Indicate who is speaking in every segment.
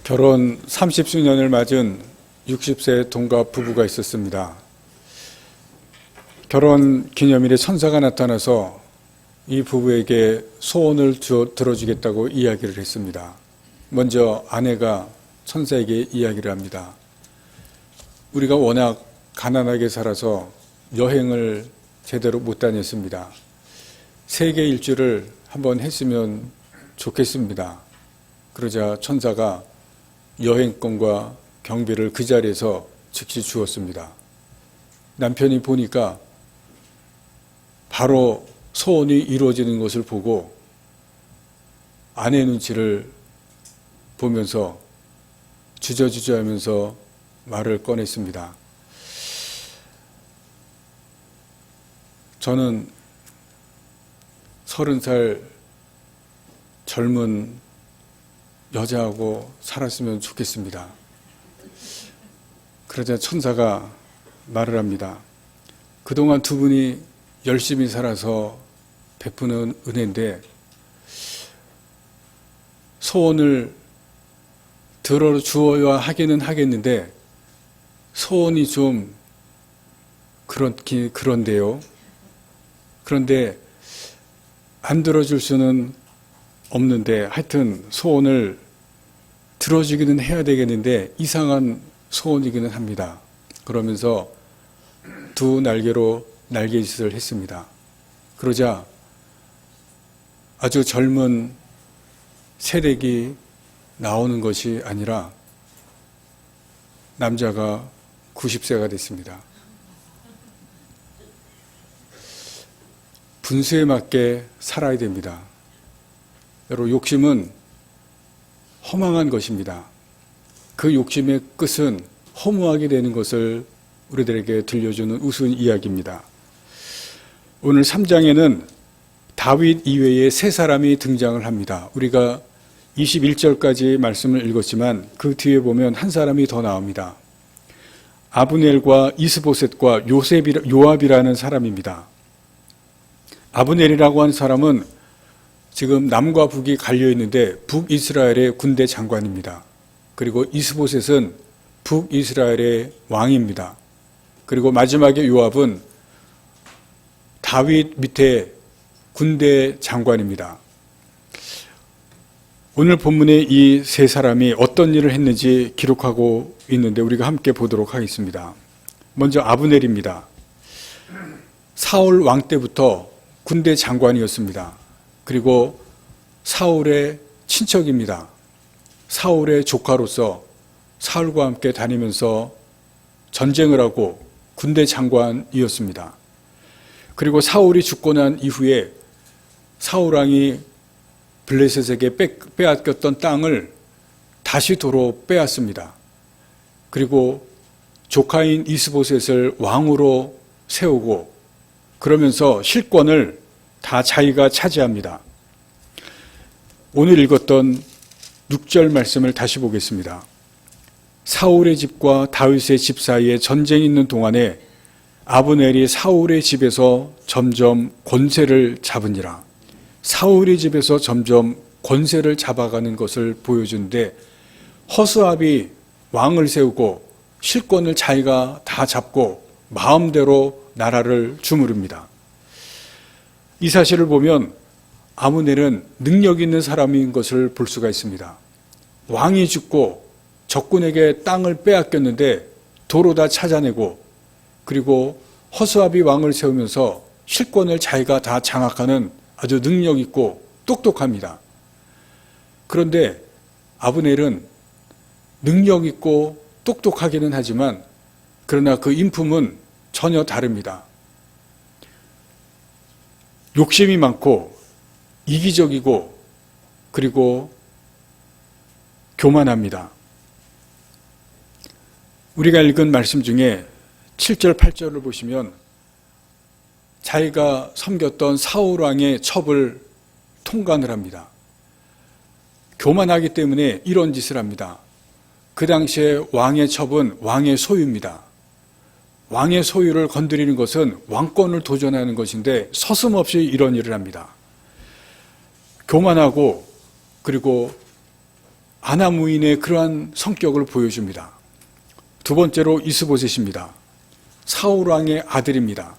Speaker 1: 결혼 30주년을 맞은 60세 동갑 부부가 있었습니다. 결혼 기념일에 천사가 나타나서 이 부부에게 소원을 들어주겠다고 이야기를 했습니다. 먼저 아내가 천사에게 이야기를 합니다. 우리가 워낙 가난하게 살아서 여행을 제대로 못 다녔습니다. 세계 일주를 한번 했으면 좋겠습니다. 그러자 천사가 여행권과 경비를 그 자리에서 즉시 주었습니다. 남편이 보니까 바로 소원이 이루어지는 것을 보고 아내 눈치를 보면서 주저주저 하면서 말을 꺼냈습니다. 저는 30살 젊은 여자하고 살았으면 좋겠습니다. 그러자 천사가 말을 합니다. 그동안 두 분이 열심히 살아서 베푸는 은혜인데 소원을 들어주어야 하기는 하겠는데 소원이 좀 그런데요. 그런데 안 들어줄 수는 없는데 하여튼 소원을 들어주기는 해야 되겠는데 이상한 소원이기는 합니다. 그러면서 두 날개로 날개짓을 했습니다. 그러자 아주 젊은 새댁이 나오는 것이 아니라 남자가 90세가 됐습니다. 분수에 맞게 살아야 됩니다. 여러분, 욕심은 허망한 것입니다. 그 욕심의 끝은 허무하게 되는 것을 우리들에게 들려주는 우스운 이야기입니다. 오늘 3장에는 다윗 이외에 세 사람이 등장을 합니다. 우리가 21절까지 말씀을 읽었지만 그 뒤에 보면 한 사람이 더 나옵니다. 아브넬과 이스보셋과 요압이라는 사람입니다. 아브넬이라고 하는 사람은 지금 남과 북이 갈려 있는데 북이스라엘의 군대 장관입니다. 그리고 이스보셋은 북이스라엘의 왕입니다. 그리고 마지막에 요압은 다윗 밑에 군대 장관입니다. 오늘 본문에 이 세 사람이 어떤 일을 했는지 기록하고 있는데 우리가 함께 보도록 하겠습니다. 먼저 아브넬입니다. 사울 왕 때부터 군대 장관이었습니다. 그리고 사울의 친척입니다. 사울의 조카로서 사울과 함께 다니면서 전쟁을 하고 군대 장관이었습니다. 그리고 사울이 죽고 난 이후에 사울 왕이 블레셋에게 빼앗겼던 땅을 다시 도로 빼앗습니다. 그리고 조카인 이스보셋을 왕으로 세우고 그러면서 실권을 다 자기가 차지합니다. 오늘 읽었던 6절 말씀을 다시 보겠습니다. 사울의 집과 다윗의 집 사이에 전쟁이 있는 동안에 아브넬이 사울의 집에서 점점 권세를 잡으니라. 사울의 집에서 점점 권세를 잡아가는 것을 보여주는데 허수아비 왕을 세우고 실권을 자기가 다 잡고 마음대로 나라를 주무릅니다. 이 사실을 보면 아브넬은 능력 있는 사람인 것을 볼 수가 있습니다. 왕이 죽고 적군에게 땅을 빼앗겼는데 도로 다 찾아내고 그리고 허수아비 왕을 세우면서 실권을 자기가 다 장악하는 아주 능력 있고 똑똑합니다. 그런데 아브넬은 능력 있고 똑똑하기는 하지만 그러나 그 인품은 전혀 다릅니다. 욕심이 많고 이기적이고 그리고 교만합니다. 우리가 읽은 말씀 중에 7절, 8절을 보시면 자기가 섬겼던 사울왕의 첩을 통관을 합니다. 교만하기 때문에 이런 짓을 합니다. 그 당시에 왕의 첩은 왕의 소유입니다. 왕의 소유를 건드리는 것은 왕권을 도전하는 것인데 서슴없이 이런 일을 합니다. 교만하고 그리고 아나무인의 그러한 성격을 보여줍니다. 두 번째로 이스보셋입니다. 사울 왕의 아들입니다.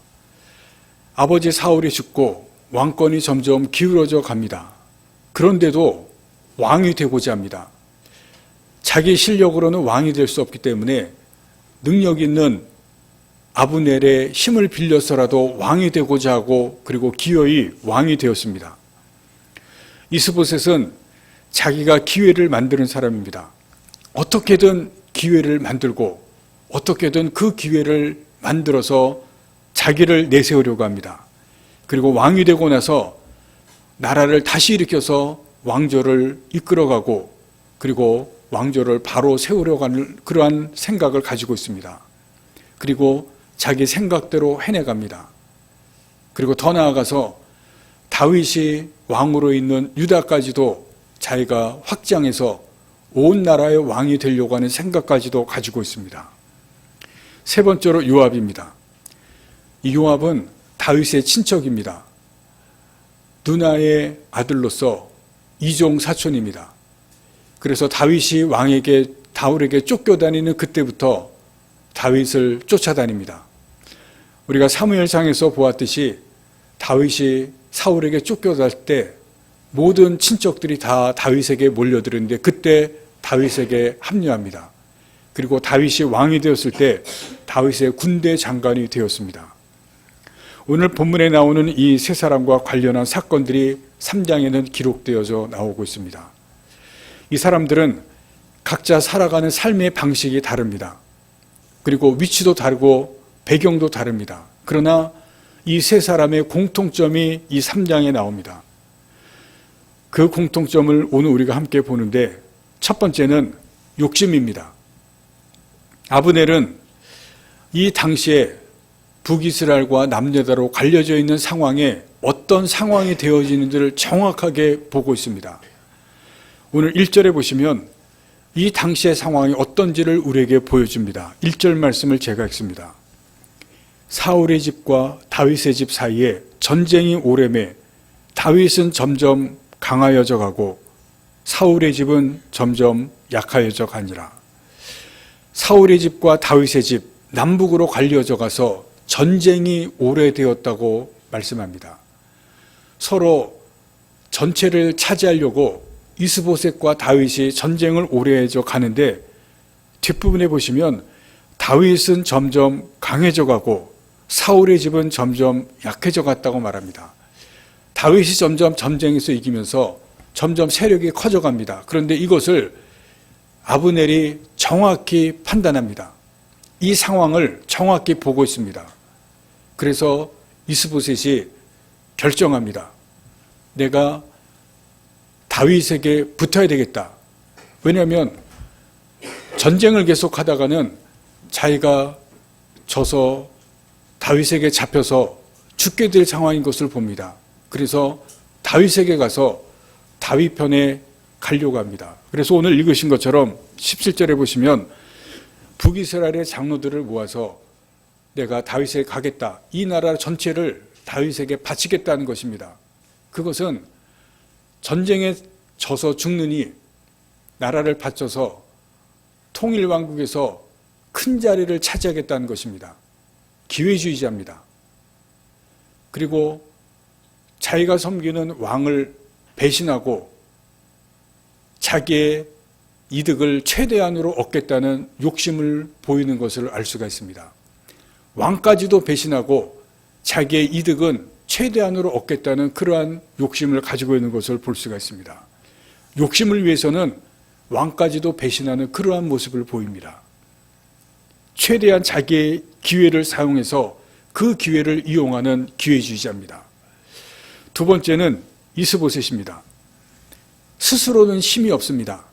Speaker 1: 아버지 사울이 죽고 왕권이 점점 기울어져 갑니다. 그런데도 왕이 되고자 합니다. 자기 실력으로는 왕이 될 수 없기 때문에 능력 있는 아브넬의 힘을 빌려서라도 왕이 되고자 하고 그리고 기어이 왕이 되었습니다. 이스보셋은 자기가 기회를 만드는 사람입니다. 어떻게든 기회를 만들고 어떻게든 그 기회를 만들어서 자기를 내세우려고 합니다. 그리고 왕이 되고 나서 나라를 다시 일으켜서 왕조를 이끌어가고 그리고 왕조를 바로 세우려고 하는 그러한 생각을 가지고 있습니다. 그리고 자기 생각대로 해내갑니다. 그리고 더 나아가서 다윗이 왕으로 있는 유다까지도 자기가 확장해서 온 나라의 왕이 되려고 하는 생각까지도 가지고 있습니다. 세 번째로 요압입니다. 이 요압은 다윗의 친척입니다. 누나의 아들로서 이종 사촌입니다. 그래서 다윗이 다울에게 쫓겨다니는 그때부터 다윗을 쫓아다닙니다. 우리가 사무엘상에서 보았듯이 다윗이 사울에게 쫓겨갈 때 모든 친척들이 다 다윗에게 몰려들었는데 그때 다윗에게 합류합니다. 그리고 다윗이 왕이 되었을 때 다윗의 군대 장관이 되었습니다. 오늘 본문에 나오는 이 세 사람과 관련한 사건들이 3장에는 기록되어져 나오고 있습니다. 이 사람들은 각자 살아가는 삶의 방식이 다릅니다. 그리고 위치도 다르고 배경도 다릅니다. 그러나 이 세 사람의 공통점이 이 3장에 나옵니다. 그 공통점을 오늘 우리가 함께 보는데 첫 번째는 욕심입니다. 아브넬은 이 당시에 북이스라엘과 남유다로 갈려져 있는 상황에 어떤 상황이 되어지는지를 정확하게 보고 있습니다. 오늘 1절에 보시면 이 당시의 상황이 어떤지를 우리에게 보여줍니다. 1절 말씀을 제가 읽습니다. 사울의 집과 다윗의 집 사이에 전쟁이 오래매 다윗은 점점 강하여져 가고 사울의 집은 점점 약하여져 가니라. 사울의 집과 다윗의 집 남북으로 갈려져 가서 전쟁이 오래되었다고 말씀합니다. 서로 전체를 차지하려고 이스보셋과 다윗이 전쟁을 오래해져 가는데 뒷부분에 보시면 다윗은 점점 강해져 가고 사울의 집은 점점 약해져 갔다고 말합니다. 다윗이 점점 전쟁에서 이기면서 점점 세력이 커져갑니다. 그런데 이것을 아브넬이 정확히 판단합니다. 이 상황을 정확히 보고 있습니다. 그래서 이스보셋이 결정합니다. 내가 다윗에게 붙어야 되겠다. 왜냐하면 전쟁을 계속하다가는 자기가 져서 다윗에게 잡혀서 죽게 될 상황인 것을 봅니다. 그래서 다윗에게 가서 다윗 편에 가려고 합니다. 그래서 오늘 읽으신 것처럼 17절에 보시면 북이스라엘의 장로들을 모아서 내가 다윗에게 가겠다. 이 나라 전체를 다윗에게 바치겠다는 것입니다. 그것은 전쟁에 져서 죽느니 나라를 바쳐서 통일왕국에서 큰 자리를 차지하겠다는 것입니다. 기회주의자입니다. 그리고 자기가 섬기는 왕을 배신하고 자기의 이득을 최대한으로 얻겠다는 욕심을 보이는 것을 알 수가 있습니다. 왕까지도 배신하고 자기의 이득은 최대한으로 얻겠다는 그러한 욕심을 가지고 있는 것을 볼 수가 있습니다. 욕심을 위해서는 왕까지도 배신하는 그러한 모습을 보입니다. 최대한 자기의 기회를 사용해서 그 기회를 이용하는 기회주의자입니다. 두 번째는 이스보셋입니다. 스스로는 힘이 없습니다.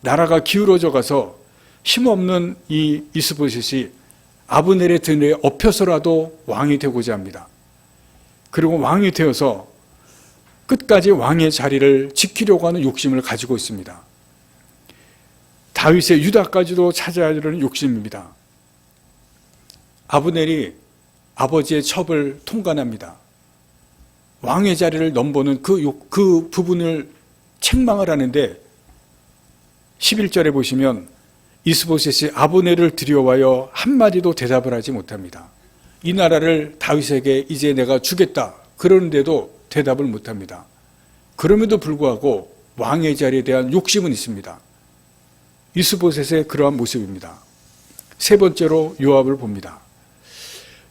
Speaker 1: 나라가 기울어져 가서 힘없는 이 이스보셋이 아브넬의 등에 엎혀서라도 왕이 되고자 합니다. 그리고 왕이 되어서 끝까지 왕의 자리를 지키려고 하는 욕심을 가지고 있습니다. 다윗의 유다까지도 찾아야하는 욕심입니다. 아브넬이 아버지의 첩을 통관합니다. 왕의 자리를 넘보는 그 부분을 책망을 하는데 11절에 보시면 이스보셋이 아브넬을 들여와여 한마디도 대답을 하지 못합니다. 이 나라를 다윗에게 이제 내가 주겠다 그러는데도 대답을 못합니다. 그럼에도 불구하고 왕의 자리에 대한 욕심은 있습니다. 이스보셋의 그러한 모습입니다. 세 번째로 요압을 봅니다.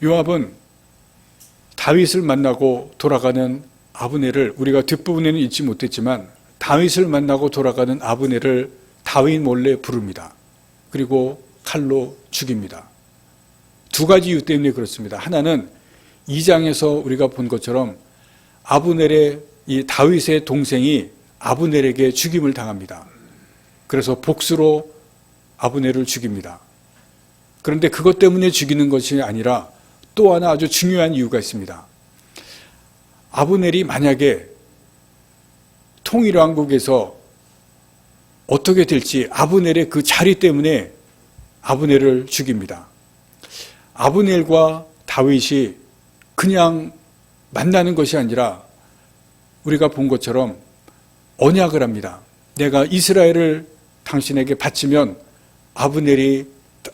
Speaker 1: 요압은 다윗을 만나고 돌아가는 아브넬을, 우리가 뒷부분에는 읽지 못했지만 다윗을 만나고 돌아가는 아브넬을 다윗 몰래 부릅니다. 그리고 칼로 죽입니다. 두 가지 이유 때문에 그렇습니다. 하나는 2장에서 우리가 본 것처럼 아브넬의, 이 다윗의 동생이 아브넬에게 죽임을 당합니다. 그래서 복수로 아브넬을 죽입니다. 그런데 그것 때문에 죽이는 것이 아니라 또 하나 아주 중요한 이유가 있습니다. 아브넬이 만약에 통일왕국에서 어떻게 될지 아브넬의 그 자리 때문에 아브넬을 죽입니다. 아브넬과 다윗이 그냥 만나는 것이 아니라 우리가 본 것처럼 언약을 합니다. 내가 이스라엘을 당신에게 바치면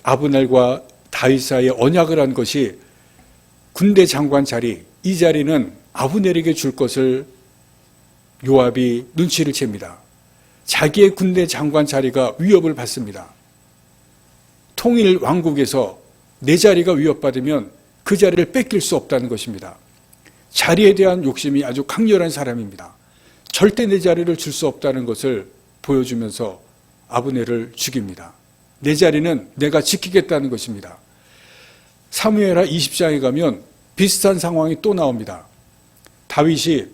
Speaker 1: 아브넬과 다윗 사이에 언약을 한 것이 군대 장관 자리, 이 자리는 아브넬에게 줄 것을 요압이 눈치를 챕니다. 자기의 군대 장관 자리가 위협을 받습니다. 통일 왕국에서 내 자리가 위협받으면 그 자리를 뺏길 수 없다는 것입니다. 자리에 대한 욕심이 아주 강렬한 사람입니다. 절대 내 자리를 줄 수 없다는 것을 보여주면서 아브넬을 죽입니다. 내 자리는 내가 지키겠다는 것입니다. 사무엘하 20장에 가면 비슷한 상황이 또 나옵니다. 다윗이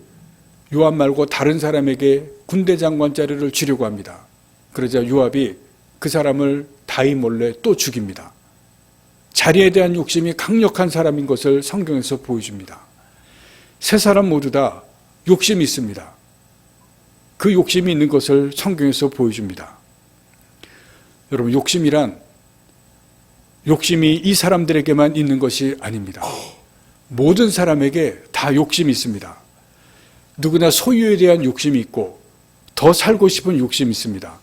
Speaker 1: 요압 말고 다른 사람에게 군대 장관 자리를 주려고 합니다. 그러자 요압이 그 사람을 다윗 몰래 또 죽입니다. 자리에 대한 욕심이 강력한 사람인 것을 성경에서 보여줍니다. 세 사람 모두 다 욕심이 있습니다. 그 욕심이 있는 것을 성경에서 보여줍니다. 여러분, 욕심이 이 사람들에게만 있는 것이 아닙니다. 모든 사람에게 다 욕심이 있습니다. 누구나 소유에 대한 욕심이 있고 더 살고 싶은 욕심이 있습니다.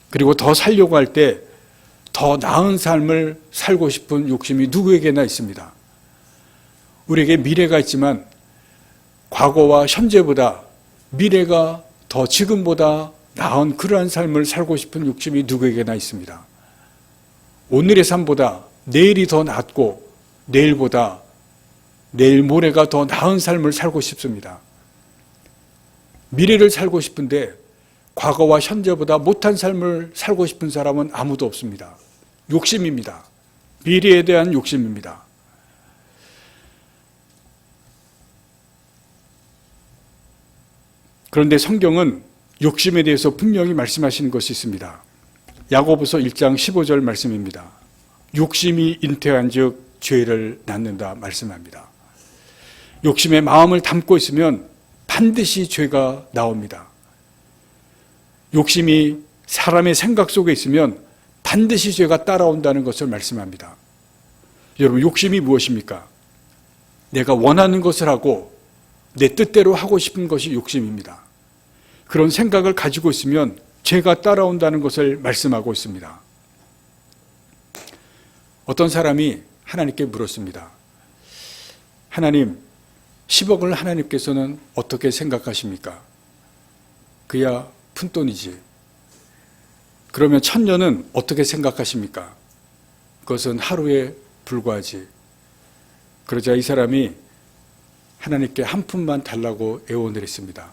Speaker 1: 그리고 더 살려고 할 때 더 나은 삶을 살고 싶은 욕심이 누구에게나 있습니다. 우리에게 미래가 있지만 과거와 현재보다 미래가 더 지금보다 나은 그러한 삶을 살고 싶은 욕심이 누구에게나 있습니다. 오늘의 삶보다 내일이 더 낫고 내일보다 내일 모레가 더 나은 삶을 살고 싶습니다. 미래를 살고 싶은데 과거와 현재보다 못한 삶을 살고 싶은 사람은 아무도 없습니다. 욕심입니다. 미래에 대한 욕심입니다. 그런데 성경은 욕심에 대해서 분명히 말씀하시는 것이 있습니다. 야고보서 1장 15절 말씀입니다. 욕심이 잉태한 즉 죄를 낳는다 말씀합니다. 욕심의 마음을 담고 있으면 반드시 죄가 나옵니다. 욕심이 사람의 생각 속에 있으면 반드시 죄가 따라온다는 것을 말씀합니다. 여러분, 욕심이 무엇입니까? 내가 원하는 것을 하고 내 뜻대로 하고 싶은 것이 욕심입니다. 그런 생각을 가지고 있으면 죄가 따라온다는 것을 말씀하고 있습니다. 어떤 사람이 하나님께 물었습니다. 하나님, 10억을 하나님께서는 어떻게 생각하십니까? 그야 푼돈이지. 그러면 1000년은 어떻게 생각하십니까? 그것은 하루에 불과하지. 그러자 이 사람이 하나님께 한 푼만 달라고 애원을 했습니다.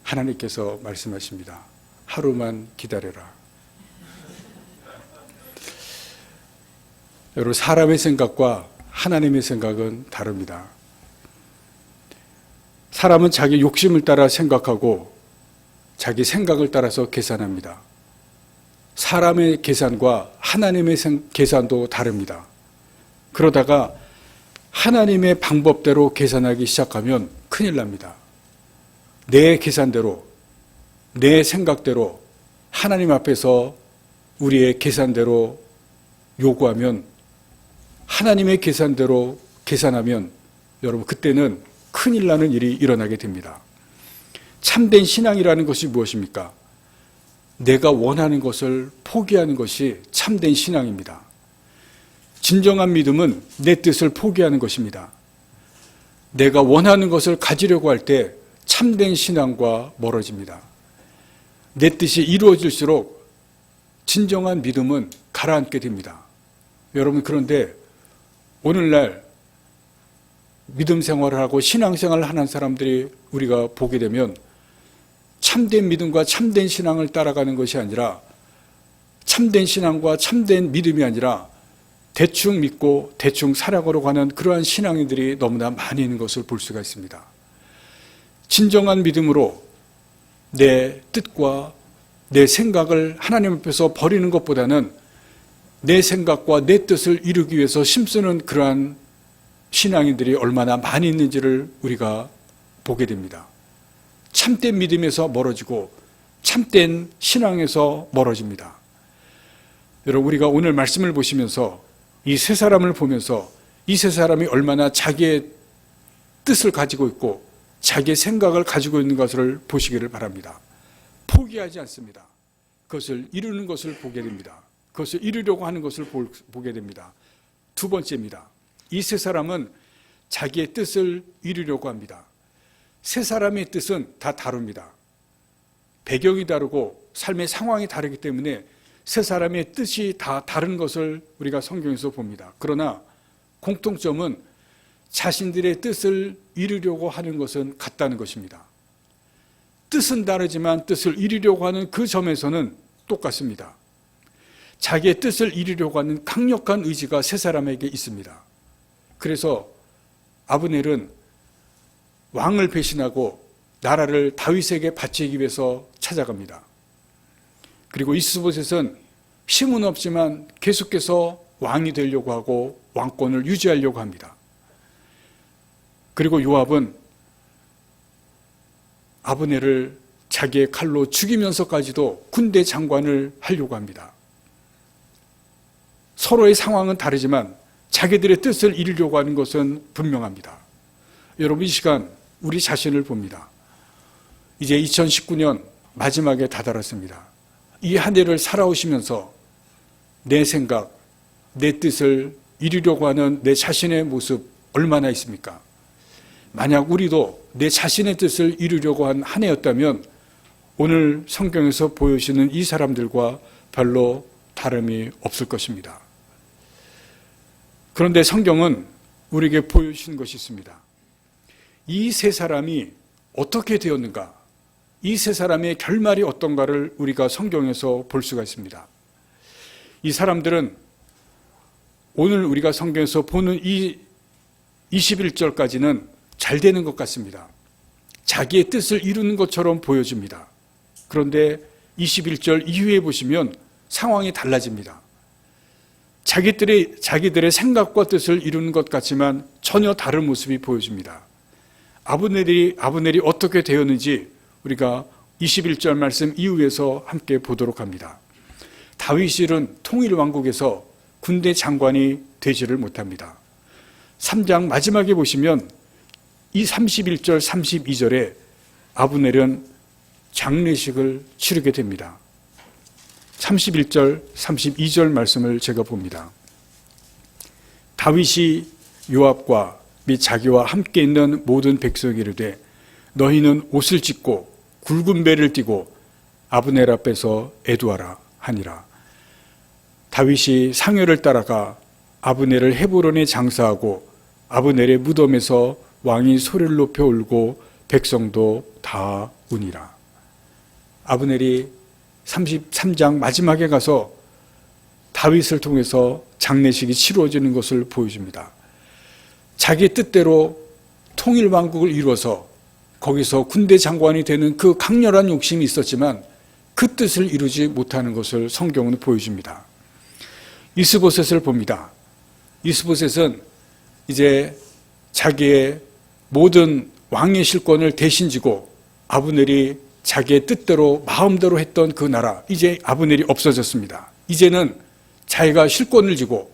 Speaker 1: 하나님께서 말씀하십니다. 하루만 기다려라. 여러분, 사람의 생각과 하나님의 생각은 다릅니다. 사람은 자기 욕심을 따라 생각하고 자기 생각을 따라서 계산합니다. 사람의 계산과 하나님의 계산도 다릅니다. 그러다가 하나님의 방법대로 계산하기 시작하면 큰일 납니다. 내 계산대로, 내 생각대로 하나님 앞에서 우리의 계산대로 요구하면, 하나님의 계산대로 계산하면 여러분, 그때는 큰일 나는 일이 일어나게 됩니다. 참된 신앙이라는 것이 무엇입니까? 내가 원하는 것을 포기하는 것이 참된 신앙입니다. 진정한 믿음은 내 뜻을 포기하는 것입니다. 내가 원하는 것을 가지려고 할 때 참된 신앙과 멀어집니다. 내 뜻이 이루어질수록 진정한 믿음은 가라앉게 됩니다. 여러분, 그런데 오늘날 믿음 생활을 하고 신앙생활을 하는 사람들이 우리가 보게 되면 참된 믿음과 참된 신앙을 따라가는 것이 아니라, 참된 신앙과 참된 믿음이 아니라 대충 믿고 대충 살아가러 가는 그러한 신앙인들이 너무나 많이 있는 것을 볼 수가 있습니다. 진정한 믿음으로 내 뜻과 내 생각을 하나님 앞에서 버리는 것보다는 내 생각과 내 뜻을 이루기 위해서 힘쓰는 그러한 신앙인들이 얼마나 많이 있는지를 우리가 보게 됩니다. 참된 믿음에서 멀어지고 참된 신앙에서 멀어집니다. 여러분, 우리가 오늘 말씀을 보시면서 이 세 사람을 보면서 이 세 사람이 얼마나 자기의 뜻을 가지고 있고 자기의 생각을 가지고 있는 것을 보시기를 바랍니다. 포기하지 않습니다. 그것을 이루는 것을 보게 됩니다. 그것을 이루려고 하는 것을 보게 됩니다. 두 번째입니다. 이 세 사람은 자기의 뜻을 이루려고 합니다. 세 사람의 뜻은 다 다릅니다. 배경이 다르고 삶의 상황이 다르기 때문에 세 사람의 뜻이 다 다른 것을 우리가 성경에서 봅니다. 그러나 공통점은 자신들의 뜻을 이루려고 하는 것은 같다는 것입니다. 뜻은 다르지만 뜻을 이루려고 하는 그 점에서는 똑같습니다. 자기의 뜻을 이루려고 하는 강력한 의지가 세 사람에게 있습니다. 그래서 아브넬은 왕을 배신하고 나라를 다윗에게 바치기 위해서 찾아갑니다. 그리고 이스보셋은 힘은 없지만 계속해서 왕이 되려고 하고 왕권을 유지하려고 합니다. 그리고 요압은 아브넬을 자기의 칼로 죽이면서까지도 군대 장관을 하려고 합니다. 서로의 상황은 다르지만 자기들의 뜻을 이루려고 하는 것은 분명합니다. 여러분, 이 시간 우리 자신을 봅니다. 이제 2019년 마지막에 다다랐습니다. 이 한 해를 살아오시면서 내 생각, 내 뜻을 이루려고 하는 내 자신의 모습 얼마나 있습니까? 만약 우리도 내 자신의 뜻을 이루려고 한 한 해였다면 오늘 성경에서 보여주시는 이 사람들과 별로 다름이 없을 것입니다. 그런데 성경은 우리에게 보여주신 것이 있습니다. 이 세 사람이 어떻게 되었는가? 이 세 사람의 결말이 어떤가를 우리가 성경에서 볼 수가 있습니다. 이 사람들은 오늘 우리가 성경에서 보는 이 21절까지는 잘 되는 것 같습니다. 자기의 뜻을 이루는 것처럼 보여집니다. 그런데 21절 이후에 보시면 상황이 달라집니다. 자기들의 생각과 뜻을 이루는 것 같지만 전혀 다른 모습이 보여집니다. 아브넬이 어떻게 되었는지 우리가 21절 말씀 이후에서 함께 보도록 합니다. 다윗은 통일 왕국에서 군대 장관이 되지를 못합니다. 3장 마지막에 보시면 이 31절 32절에 아브넬은 장례식을 치르게 됩니다. 31절 32절 말씀을 제가 봅니다. 다윗이 요압과 및 자기와 함께 있는 모든 백성에게 이르되 너희는 옷을 찢고 굵은 배를 띠고 아브넬 앞에서 애도하라 하니라. 다윗이 상여를 따라가 아브넬을 헤브론에 장사하고 아브넬의 무덤에서 왕이 소리를 높여 울고 백성도 다 우니라. 아브넬이 33장 마지막에 가서 다윗을 통해서 장례식이 치루어지는 것을 보여줍니다. 자기 뜻대로 통일 왕국을 이루어서 거기서 군대 장관이 되는 그 강렬한 욕심이 있었지만 그 뜻을 이루지 못하는 것을 성경은 보여줍니다. 이스보셋을 봅니다. 이스보셋은 이제 자기의 모든 왕의 실권을 대신 지고 아브넬이 자기의 뜻대로 마음대로 했던 그 나라, 이제 아브넬이 없어졌습니다. 이제는 자기가 실권을 지고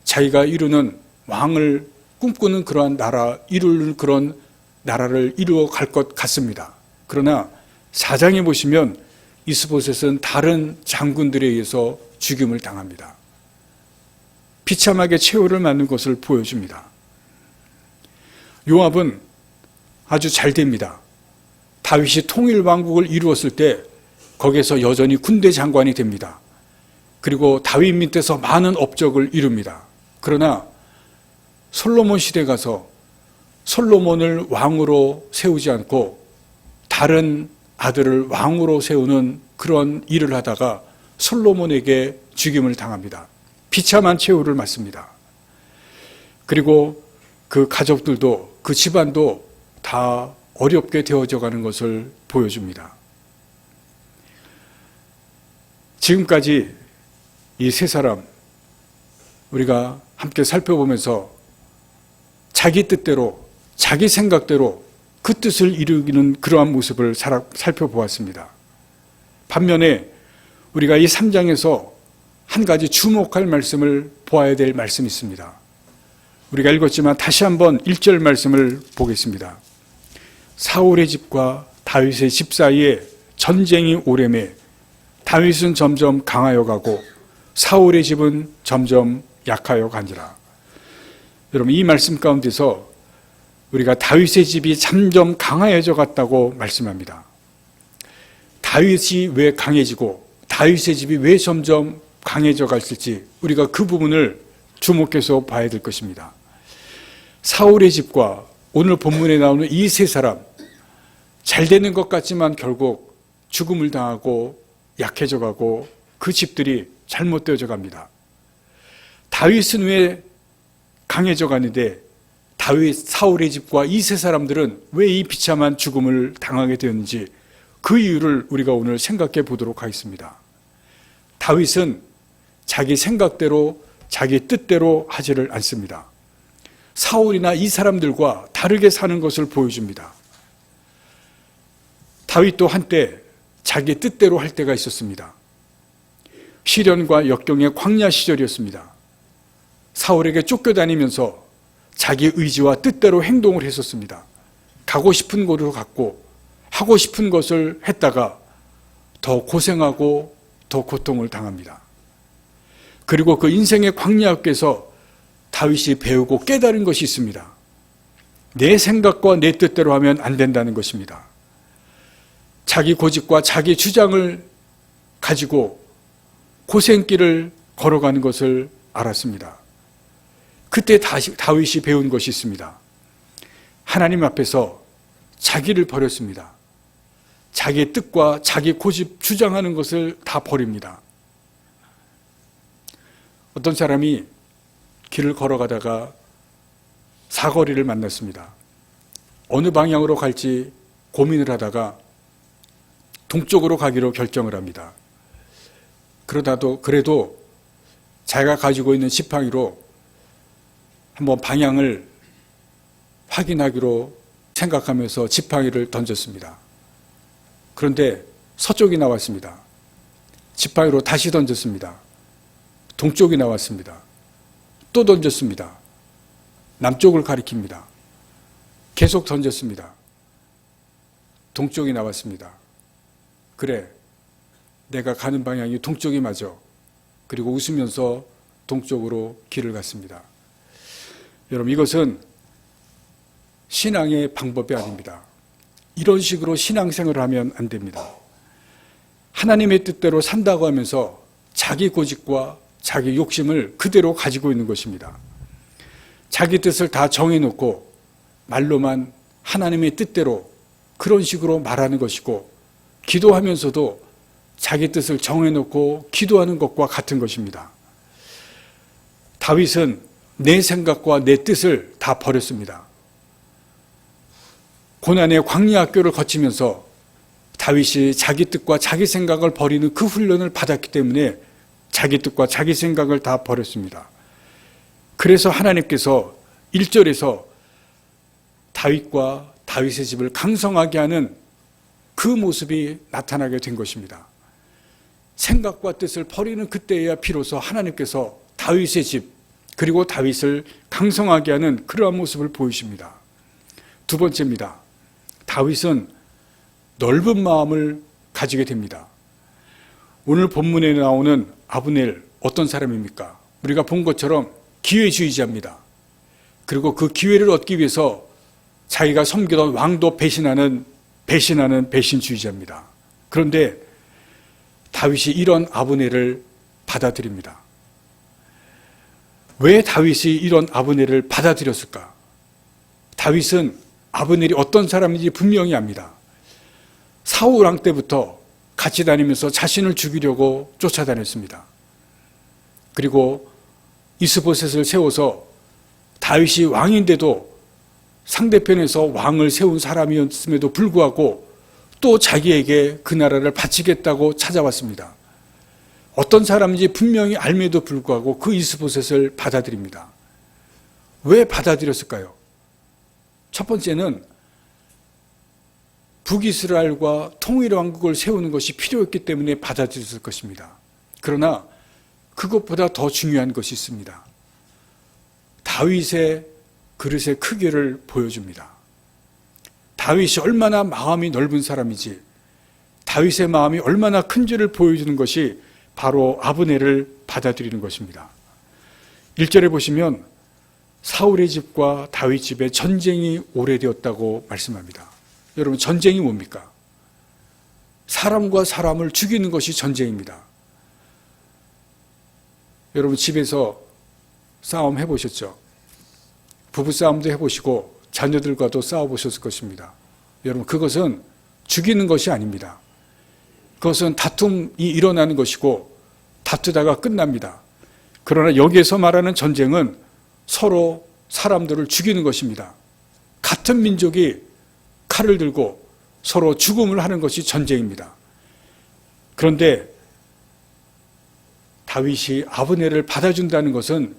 Speaker 1: 자기가 이루는 왕을 꿈꾸는 그러한 나라, 이루는 그런 나라를 이루어 갈 것 같습니다. 그러나 4장에 보시면 이스보셋은 다른 장군들에 의해서 죽임을 당합니다. 비참하게 최후를 맞는 것을 보여줍니다. 요압은 아주 잘 됩니다. 다윗이 통일왕국을 이루었을 때 거기에서 여전히 군대 장관이 됩니다. 그리고 다윗 밑에서 많은 업적을 이룹니다. 그러나 솔로몬 시대 가서 솔로몬을 왕으로 세우지 않고 다른 아들을 왕으로 세우는 그런 일을 하다가 솔로몬에게 죽임을 당합니다. 비참한 최후를 맞습니다. 그리고 그 가족들도 그 집안도 다 어렵게 되어져 가는 것을 보여줍니다. 지금까지 이 세 사람 우리가 함께 살펴보면서 자기 뜻대로 자기 생각대로 그 뜻을 이루기는 그러한 모습을 살펴보았습니다. 반면에 우리가 이 3장에서 한 가지 주목할 말씀을 보아야 될 말씀이 있습니다. 우리가 읽었지만 다시 한번 1절 말씀을 보겠습니다. 사울의 집과 다윗의 집 사이에 전쟁이 오래매 다윗은 점점 강하여 가고 사울의 집은 점점 약하여 가니라. 여러분, 이 말씀 가운데서 우리가 다윗의 집이 점점 강해져 갔다고 말씀합니다. 다윗이 왜 강해지고 다윗의 집이 왜 점점 강해져 갔을지 우리가 그 부분을 주목해서 봐야 될 것입니다. 사울의 집과 오늘 본문에 나오는 이 세 사람, 잘 되는 것 같지만 결국 죽음을 당하고 약해져 가고 그 집들이 잘못되어져 갑니다. 다윗은 왜 강해져 가는데 다윗, 사울의 집과 이 세 사람들은 왜 이 비참한 죽음을 당하게 되었는지 그 이유를 우리가 오늘 생각해 보도록 하겠습니다. 다윗은 자기 생각대로 자기 뜻대로 하지를 않습니다. 사울이나 이 사람들과 다르게 사는 것을 보여줍니다. 다윗도 한때 자기 뜻대로 할 때가 있었습니다. 시련과 역경의 광야 시절이었습니다. 사울에게 쫓겨다니면서 자기 의지와 뜻대로 행동을 했었습니다. 가고 싶은 곳으로 갔고 하고 싶은 것을 했다가 더 고생하고 더 고통을 당합니다. 그리고 그 인생의 광야역에서 다윗이 배우고 깨달은 것이 있습니다. 내 생각과 내 뜻대로 하면 안 된다는 것입니다. 자기 고집과 자기 주장을 가지고 고생길을 걸어가는 것을 알았습니다. 그때 다윗이 배운 것이 있습니다. 하나님 앞에서 자기를 버렸습니다. 자기 뜻과 자기 고집 주장하는 것을 다 버립니다. 어떤 사람이 길을 걸어가다가 사거리를 만났습니다. 어느 방향으로 갈지 고민을 하다가 동쪽으로 가기로 결정을 합니다. 그래도 자기가 가지고 있는 지팡이로 한번 방향을 확인하기로 생각하면서 지팡이를 던졌습니다. 그런데 서쪽이 나왔습니다. 지팡이로 다시 던졌습니다. 동쪽이 나왔습니다. 또 던졌습니다. 남쪽을 가리킵니다. 계속 던졌습니다. 동쪽이 나왔습니다. 그래, 내가 가는 방향이 동쪽이 맞아. 그리고 웃으면서 동쪽으로 길을 갔습니다. 여러분, 이것은 신앙의 방법이 아닙니다. 이런 식으로 신앙생활을 하면 안 됩니다. 하나님의 뜻대로 산다고 하면서 자기 고집과 자기 욕심을 그대로 가지고 있는 것입니다. 자기 뜻을 다 정해놓고 말로만 하나님의 뜻대로 그런 식으로 말하는 것이고 기도하면서도 자기 뜻을 정해놓고 기도하는 것과 같은 것입니다. 다윗은 내 생각과 내 뜻을 다 버렸습니다. 고난의 광야 학교를 거치면서 다윗이 자기 뜻과 자기 생각을 버리는 그 훈련을 받았기 때문에 자기 뜻과 자기 생각을 다 버렸습니다. 그래서 하나님께서 1절에서 다윗과 다윗의 집을 강성하게 하는 그 모습이 나타나게 된 것입니다. 생각과 뜻을 버리는 그때에야 비로소 하나님께서 다윗의 집 그리고 다윗을 강성하게 하는 그러한 모습을 보이십니다. 두 번째입니다. 다윗은 넓은 마음을 가지게 됩니다. 오늘 본문에 나오는 아브넬 어떤 사람입니까? 우리가 본 것처럼 기회주의자입니다. 그리고 그 기회를 얻기 위해서 자기가 섬기던 왕도 배신하는 배신주의자입니다. 그런데 다윗이 이런 아브넬을 받아들입니다. 왜 다윗이 이런 아브넬을 받아들였을까? 다윗은 아브넬이 어떤 사람인지 분명히 압니다. 사울 왕 때부터 같이 다니면서 자신을 죽이려고 쫓아다녔습니다. 그리고 이스보셋을 세워서 다윗이 왕인데도 상대편에서 왕을 세운 사람이었음에도 불구하고 또 자기에게 그 나라를 바치겠다고 찾아왔습니다. 어떤 사람인지 분명히 알면도 불구하고 그 이스보셋을 받아들입니다. 왜 받아들였을까요? 첫 번째는 북이스라엘과 통일 왕국을 세우는 것이 필요했기 때문에 받아들였을 것입니다. 그러나 그것보다 더 중요한 것이 있습니다. 다윗의 그릇의 크기를 보여줍니다. 다윗이 얼마나 마음이 넓은 사람이지, 다윗의 마음이 얼마나 큰지를 보여주는 것이 바로 아브넬을 받아들이는 것입니다. 1절에 보시면 사울의 집과 다윗 집에 전쟁이 오래되었다고 말씀합니다. 여러분, 전쟁이 뭡니까? 사람과 사람을 죽이는 것이 전쟁입니다. 여러분, 집에서 싸움 해보셨죠? 부부싸움도 해보시고 자녀들과도 싸워보셨을 것입니다. 여러분, 그것은 죽이는 것이 아닙니다. 그것은 다툼이 일어나는 것이고 다투다가 끝납니다. 그러나 여기에서 말하는 전쟁은 서로 사람들을 죽이는 것입니다. 같은 민족이 칼을 들고 서로 죽음을 하는 것이 전쟁입니다. 그런데 다윗이 아브넬을 받아준다는 것은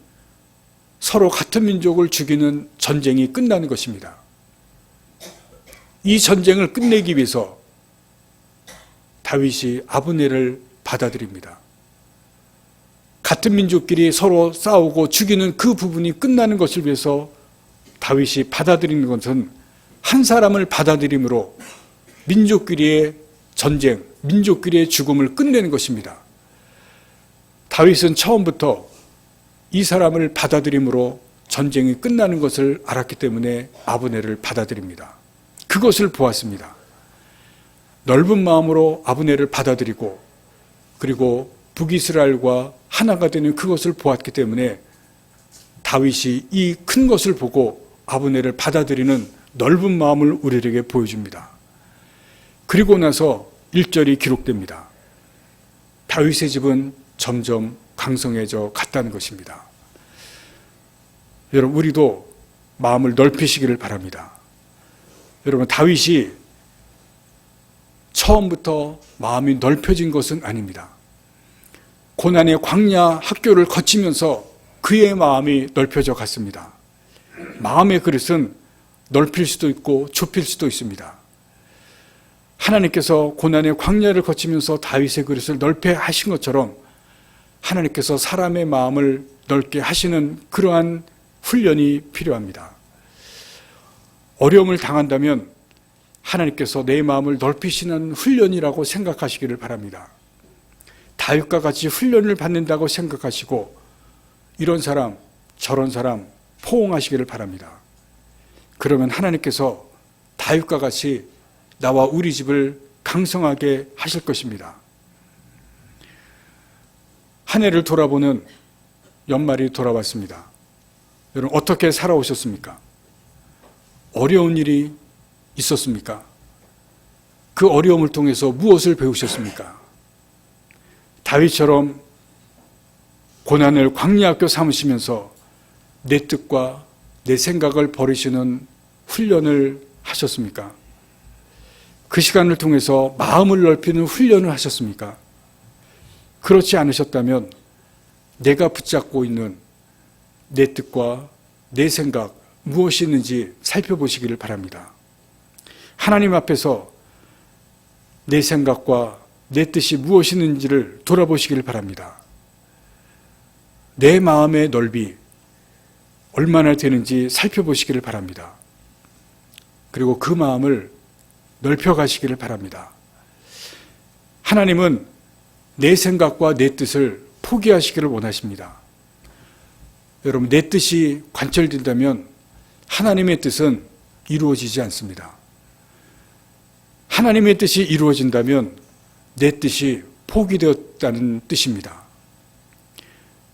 Speaker 1: 서로 같은 민족을 죽이는 전쟁이 끝나는 것입니다. 이 전쟁을 끝내기 위해서 다윗이 아브넬을 받아들입니다. 같은 민족끼리 서로 싸우고 죽이는 그 부분이 끝나는 것을 위해서 다윗이 받아들이는 것은 한 사람을 받아들임으로 민족끼리의 전쟁, 민족끼리의 죽음을 끝내는 것입니다. 다윗은 처음부터 이 사람을 받아들임으로 전쟁이 끝나는 것을 알았기 때문에 아브넬을 받아들입니다. 그것을 보았습니다. 넓은 마음으로 아브넬을 받아들이고 그리고 북이스라엘과 하나가 되는 그것을 보았기 때문에 다윗이 이 큰 것을 보고 아브넬을 받아들이는 넓은 마음을 우리에게 보여줍니다. 그리고 나서 1절이 기록됩니다. 다윗의 집은 점점 강성해져 갔다는 것입니다. 여러분, 우리도 마음을 넓히시기를 바랍니다. 여러분, 다윗이 처음부터 마음이 넓혀진 것은 아닙니다. 고난의 광야 학교를 거치면서 그의 마음이 넓혀져 갔습니다. 마음의 그릇은 넓힐 수도 있고 좁힐 수도 있습니다. 하나님께서 고난의 광야를 거치면서 다윗의 그릇을 넓게 하신 것처럼 하나님께서 사람의 마음을 넓게 하시는 그러한 훈련이 필요합니다. 어려움을 당한다면 하나님께서 내 마음을 넓히시는 훈련이라고 생각하시기를 바랍니다. 다윗과 같이 훈련을 받는다고 생각하시고 이런 사람, 저런 사람 포옹하시기를 바랍니다. 그러면 하나님께서 다윗과 같이 나와 우리 집을 강성하게 하실 것입니다. 한 해를 돌아보는 연말이 돌아왔습니다. 여러분, 어떻게 살아오셨습니까? 어려운 일이 있었습니까? 그 어려움을 통해서 무엇을 배우셨습니까? 다윗처럼 고난을 광야학교 삼으시면서 내 뜻과 내 생각을 버리시는 훈련을 하셨습니까? 그 시간을 통해서 마음을 넓히는 훈련을 하셨습니까? 그렇지 않으셨다면 내가 붙잡고 있는 내 뜻과 내 생각 무엇이 있는지 살펴보시기를 바랍니다. 하나님 앞에서 내 생각과 내 뜻이 무엇이 있는지를 돌아보시기를 바랍니다. 내 마음의 넓이 얼마나 되는지 살펴보시기를 바랍니다. 그리고 그 마음을 넓혀가시기를 바랍니다. 하나님은 내 생각과 내 뜻을 포기하시기를 원하십니다. 여러분, 내 뜻이 관철된다면 하나님의 뜻은 이루어지지 않습니다. 하나님의 뜻이 이루어진다면 내 뜻이 포기되었다는 뜻입니다.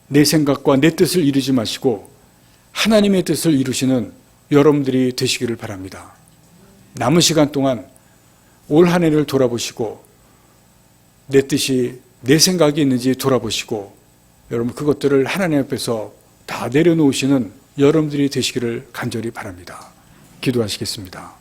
Speaker 1: 내 생각과 내 뜻을 이루지 마시고 하나님의 뜻을 이루시는 여러분들이 되시기를 바랍니다. 남은 시간 동안 올 한 해를 돌아보시고 내 뜻이 내 생각이 있는지 돌아보시고 여러분 그것들을 하나님 앞에서 다 내려놓으시는 여러분들이 되시기를 간절히 바랍니다. 기도하시겠습니다.